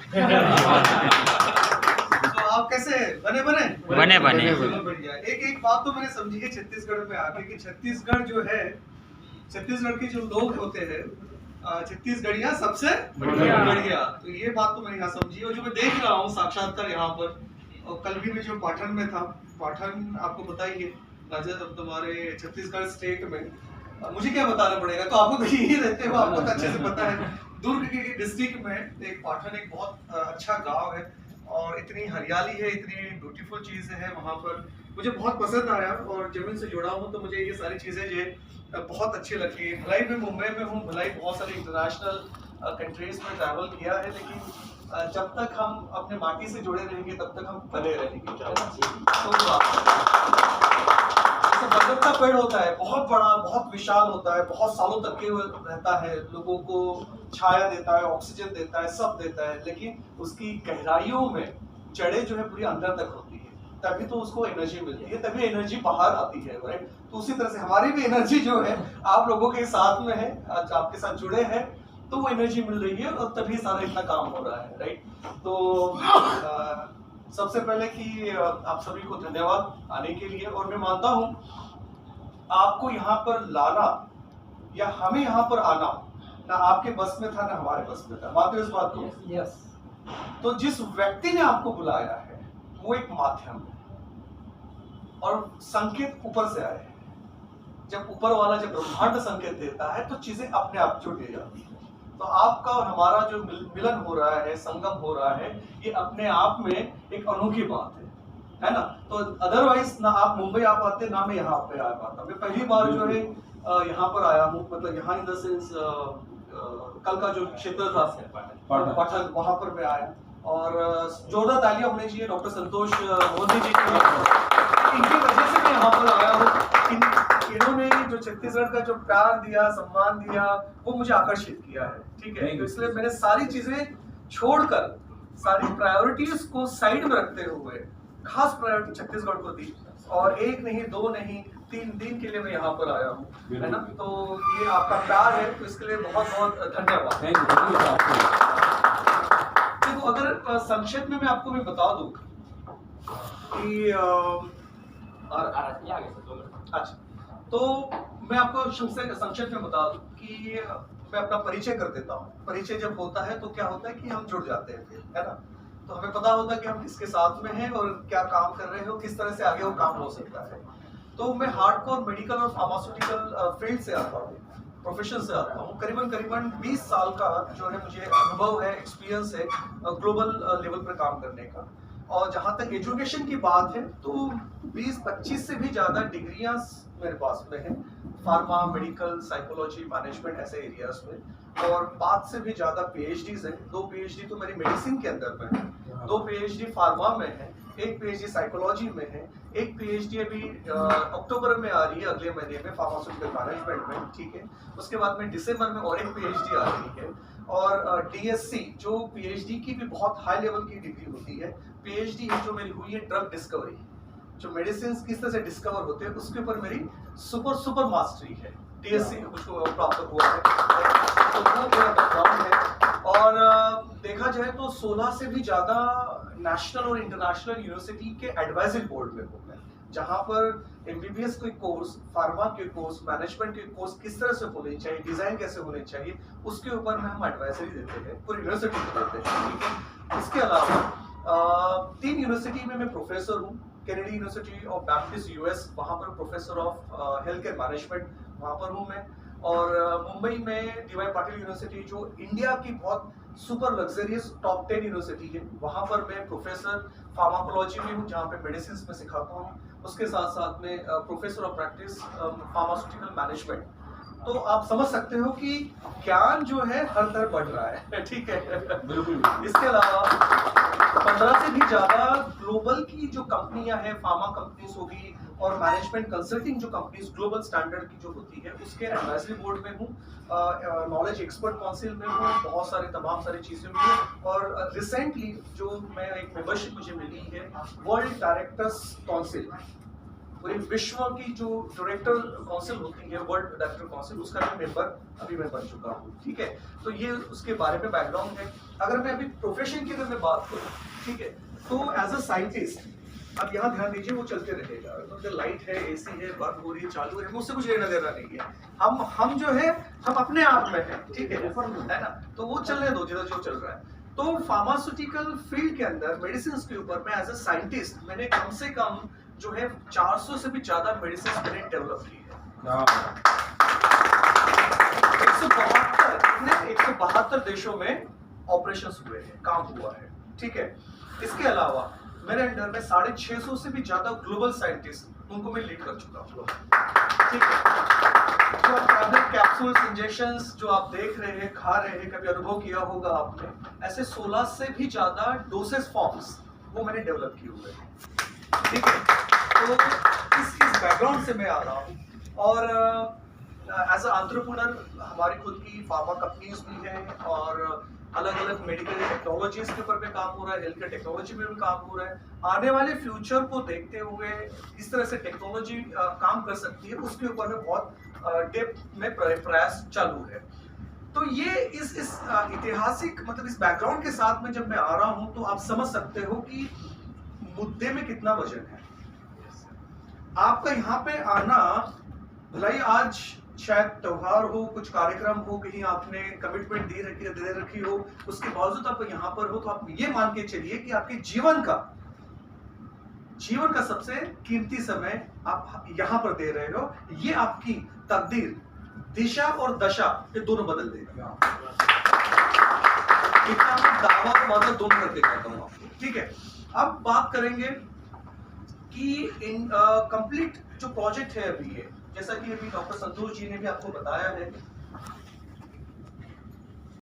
तो आप कैसे बने बने बने बने चलो बढ़िया। एक बात तो मैंने समझी है छत्तीसगढ़ में आके कि छत्तीसगढ़ जो है, छत्तीसगढ़ के जो लोग होते हैं छत्तीसगढ़िया सबसे बढ़िया। बढ़िया। तो ये बात तो मैंने यहाँ समझी और जो मैं देख रहा हूँ साक्षात्कार यहाँ पर, और कल भी मैं जो पाठन में था, पाठन आपको बताइए तुम्हारे छत्तीसगढ़ स्टेट में, मुझे क्या बताना पड़ेगा, तो आपको तो यही रहते हो, आपको तो अच्छे से पता है। दुर्ग के डिस्ट्रिक्ट में एक पाठन एक बहुत अच्छा गांव है और इतनी हरियाली है, इतनी ब्यूटीफुल चीज़ है वहाँ पर, मुझे बहुत पसंद आया। और जमीन से जुड़ा हूँ तो मुझे ये सारी चीज़ें जो बहुत अच्छी लगती है। भलाई मैं मुंबई में हूँ, भलाई बहुत सारे इंटरनेशनल कंट्रीज में ट्रैवल किया है, लेकिन जब तक हम अपने माटी से जुड़े रहेंगे तब तक हम बने रहेंगे। तो बरगद का पेड़ होता है, बहुत बड़ा, बहुत विशाल होता है, बहुत सालों तक के रहता है, लोगों को छाया देता है, ऑक्सीजन देता है, सब देता है, लेकिन उसकी गहराइयों में जड़ें जो है पूरी अंदर तक होती है, तभी तो उसको एनर्जी मिलती है, तभी एनर्जी बाहर आती है, राइट। तो उसी तरह से हमारी भी एनर्जी जो है आप लोगों के साथ में है, आज आपके साथ जुड़े हैं तो वो एनर्जी मिल रही है और तभी सारा इतना काम हो रहा है, राइट। तो सबसे पहले कि आप सभी को धन्यवाद आने के लिए, और मैं मानता हूं आपको यहाँ पर लाना या हमें यहाँ पर आना ना आपके बस में था ना हमारे बस में था, मानते हो इस बात को? यस। तो जिस व्यक्ति ने आपको बुलाया है वो एक माध्यम है और संकेत ऊपर से आए हैं। जब ऊपर वाला जब ब्रह्मांड संकेत देता है तो चीजें अपने आप जुड़ जाती है। तो आपका और हमारा जो मिलन हो रहा है, संगम हो रहा है, ये अपने आप में एक अनोखी बात है ना। तो अदरवाइज ना आप मुंबई आ पाते ना मैं यहाँ पे आ पाता। मैं पहली बार जो है यहाँ पर आया हूँ, मतलब यहाँ इन द सेंस कल का जो क्षेत्र था पाठन, वहां पर मैं आया और जोरदार तालियां होनी चाहिए डॉक्टर संतोष मोदी जी के, इनकी वजह से मैं यहाँ पर आया हूँ। इन्होंने जो छत्तीसगढ़ का जो प्यार दिया, सम्मान दिया, वो मुझे आकर्षित किया है, ठीक है। तो इसलिए मैंने सारी चीजें छोड़कर, सारी प्रायोरिटीज को साइड में रखते हुए खास प्रायोरिटी छत्तीसगढ़ को दी, और एक नहीं, दो नहीं, 3 दिन के लिए मैं यहाँ पर आया हूँ, है ना। तो ये आपका प्यार है, तो इसके लिए बहुत बहुत धन्यवाद। देखो, अगर संक्षेप में मैं आपको भी बता दूं कि अच्छा, तो मैं आपको संक्षेप में बता दूं कि मैं अपना परिचय कर देता हूँ। परिचय जब होता है तो क्या होता है कि हम जुड़ जाते हैं फिर, है ना। तो हमें पता होता है कि हम किसके साथ में हैं और क्या काम कर रहे हो, किस तरह से आगे वो काम हो सकता है। तो मैं हार्डकोर मेडिकल और फार्मास्यूटिकल फील्ड से आता हूँ, प्रोफेशन से आता हूँ। करीबन 20 साल का जो है मुझे अनुभव है, एक्सपीरियंस है ग्लोबल लेवल पर काम करने का। और जहाँ तक एजुकेशन की बात है तो 20-25 से भी ज़्यादा डिग्रियाँ मेरे पास में है, फार्मा, मेडिकल, साइकोलॉजी, मैनेजमेंट ऐसे एरियाज में। और 5 से भी ज़्यादा पीएचडीज हैं। 2 पीएचडी तो मेरी मेडिसिन के अंदर में है, 2 पीएचडी फार्मा में है, 1 पीएचडी साइकोलॉजी में है, 1 पीएचडी अभी अक्टूबर में आ रही है, अगले महीने में, फार्मास्यूटिकल मैनेजमेंट में, ठीक है। उसके बाद में दिसंबर में और 1 पीएचडी आ रही है। और डीएससी जो पीएचडी की भी बहुत हाई लेवल की डिग्री होती है। पीएचडी जो मेरी हुई है ड्रग डिस्कवरी, जो मेडिसिन किस तरह से डिस्कवर होते हैं उसके ऊपर मेरी सुपर मास्टरी है, डीएससी मुझको प्राप्त हुआ है। तो वो मेरा बैकग्राउंड है। और देखा जाए तो 16 से भी ज़्यादा नेशनल और इंटरनेशनल यूनिवर्सिटी के एडवाइजरी बोर्ड में हूँ मैं, जहाँ पर एमबीबीएस के कोर्स, फार्मा के कोर्स, मैनेजमेंट के कोर्स किस तरह से होने चाहिए, डिजाइन कैसे होने चाहिए, उसके ऊपर में हम एडवाइजरी देते हैं, पूरी यूनिवर्सिटी को देते हैं, ठीक है। इसके अलावा 3 यूनिवर्सिटी में मैं प्रोफेसर हूँ। Kennedy university of Baptist US, वहाँ पर professor of health care management वहाँ पर हूँ मैं। और मुंबई में डीवाई पाटिल यूनिवर्सिटी जो इंडिया की बहुत सुपर लग्जरियस टॉप 10 यूनिवर्सिटी है, वहाँ पर मैं प्रोफेसर फार्माकोलॉजी में हूँ, जहाँ पे मेडिसिन में सिखाता हूँ। उसके साथ साथ में professor of practice pharmaceutical management. तो आप समझ सकते हो कि ज्ञान जो है हर तरफ बढ़ रहा है, ठीक है। इसके अलावा 15 से भी ज्यादा ग्लोबल की जो कंपनियां हैं, फार्मा कंपनीज होगी और मैनेजमेंट कंसल्टिंग जो कंपनीज ग्लोबल स्टैंडर्ड की जो होती है, उसके एडवाइजरी बोर्ड में हूँ, नॉलेज एक्सपर्ट काउंसिल में हूँ, बहुत सारे तमाम सारी चीजें में हूँ। और रिसेंटली जो मैं एक मेंबरशिप मुझे मिली है वर्ल्ड डायरेक्टर्स काउंसिल, पूरे विश्व की जो डायरेक्टर काउंसिल होती है, वर्ल्ड डायरेक्टर काउंसिल, उसका भी मेंबर अभी मैं बन चुका हूँ, ठीक है। तो ये उसके बारे में बैकग्राउंड है। अगर मैं अभी प्रोफेशन की अगर मैं बात करूँ, ठीक है, तो एज अ साइंटिस्ट अब यहाँ ध्यान दीजिए, वो चलते रहेगा, तो लाइट है, एसी है, बंद हो रही है, चालू है, मुझसे कुछ लेना देना नहीं है। हम जो है हम अपने आप में है, ठीक है ना, तो वो चलने दो जिधर जो चल रहा है। तो फार्मास्यूटिकल फील्ड के अंदर मेडिसिन के ऊपर मैं एज अ साइंटिस्ट मैंने कम से कम जो है 400 से भी ज्यादा मेडिसिन मैंने डेवलप की है। 172 देशों में ऑपरेशंस हुए हैं, काम हुआ है, ठीक है। इसके अलावा मेरे अंडर में 650 से भी ज्यादा ग्लोबल साइंटिस्ट, उनको मैं लीड कर चुका हूँ, ठीक है। जो टैबलेट कैप्सूल्स इंजेक्शंस जो आप देख रहे हैं, खा रहे हैं, कभी अनुभव किया होगा आपने, ऐसे 16 से भी ज्यादा डोसेज फॉर्म्स वो मैंने डेवलप किए हुए हैं, ठीक है। तो इस बैकग्राउंड से मैं आ रहा हूँ, और एज अ एंटरप्रेन्योर हमारी खुद की फार्मा कंपनीज भी हैं, और अलग अलग मेडिकल टेक्नोलॉजीज के ऊपर भी काम हो रहा है, हेल्थ केयर टेक्नोलॉजी में भी काम हो रहा है। आने वाले फ्यूचर को देखते हुए इस तरह से टेक्नोलॉजी काम कर सकती है, उसके ऊपर में बहुत डेप्थ में प्रयास चालू है। तो ये इस ऐतिहासिक मतलब इस बैकग्राउंड के साथ में जब मैं आ रहा हूं, तो आप समझ सकते हो कि मुद्दे में कितना वजन है। आपका यहाँ पे आना, भलाई आज शायद त्योहार हो, कुछ कार्यक्रम हो, कहीं आपने कमिटमेंट दे रखी हो, उसके बावजूद आप यहाँ पर हो, तो आप ये मान के चलिए कि आपके जीवन का सबसे कीमती समय आप यहाँ पर दे रहे हो। ये आपकी तकदीर, दिशा और दशा, ये दोनों बदल देगा। इतना मैं दावा और वादा दोनों करके कहता हूँ आपको, ठीक है। अब बात करेंगे कि इन कंप्लीट जो प्रोजेक्ट है अभी है, जैसा कि अभी डॉक्टर संतोष जी ने भी आपको बताया है